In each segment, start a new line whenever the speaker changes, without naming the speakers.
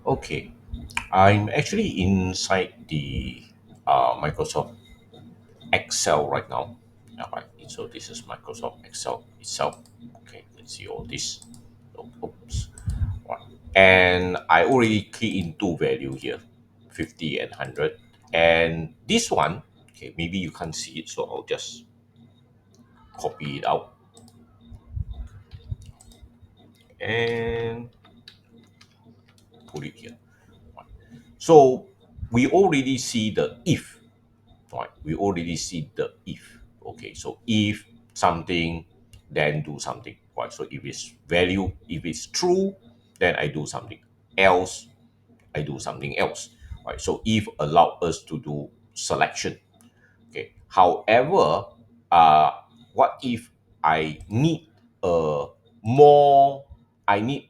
Okay, I'm actually inside the Microsoft Excel right now. All right, so this is Microsoft Excel itself. Okay, let's see all this. Oh, oops. Right. And I already key in two value here, 50 and 100. And this one, okay, maybe you can't see it, so I'll just copy it out and put it here. Right. So we already see the if, right? We already see the if. Okay, so if something, then do something, right? So if it's value, if it's true, then I do something else, I do something else, right? So if allow us to do selection. Okay, however, uh what if I need a more, I need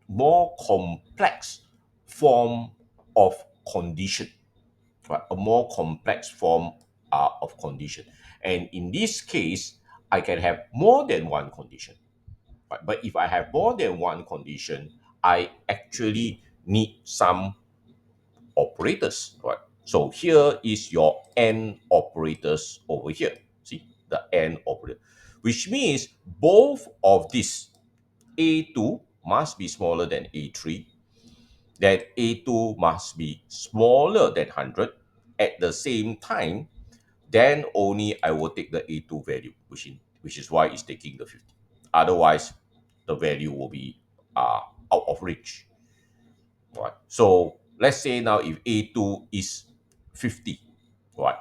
more complex form of condition, right? A more complex form of condition. And in this case, I can have more than one condition. Right? But if I have more than one condition, I actually need some operators. Right? So here is your AND operators over here. See the AND operator, which means both of these A2 must be smaller than A3, that A2 must be smaller than 100 at the same time, then only I will take the A2 value, which is why it's taking the 50. Otherwise, the value will be out of reach. Right. So let's say now if A2 is 50, right?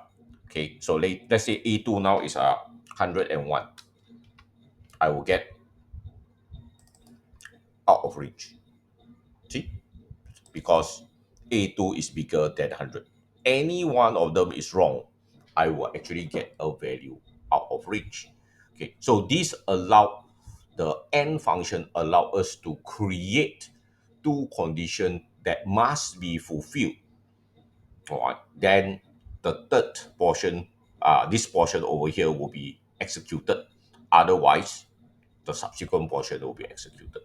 Okay, so let's say A2 now is 101. I will get out of reach. See? Because A2 is bigger than 100. Any one of them is wrong, I will actually get a value out of reach. Okay, so this allow the AND function allow us to create two conditions that must be fulfilled. All right, then the third portion, this portion over here will be executed. Otherwise, the subsequent portion will be executed.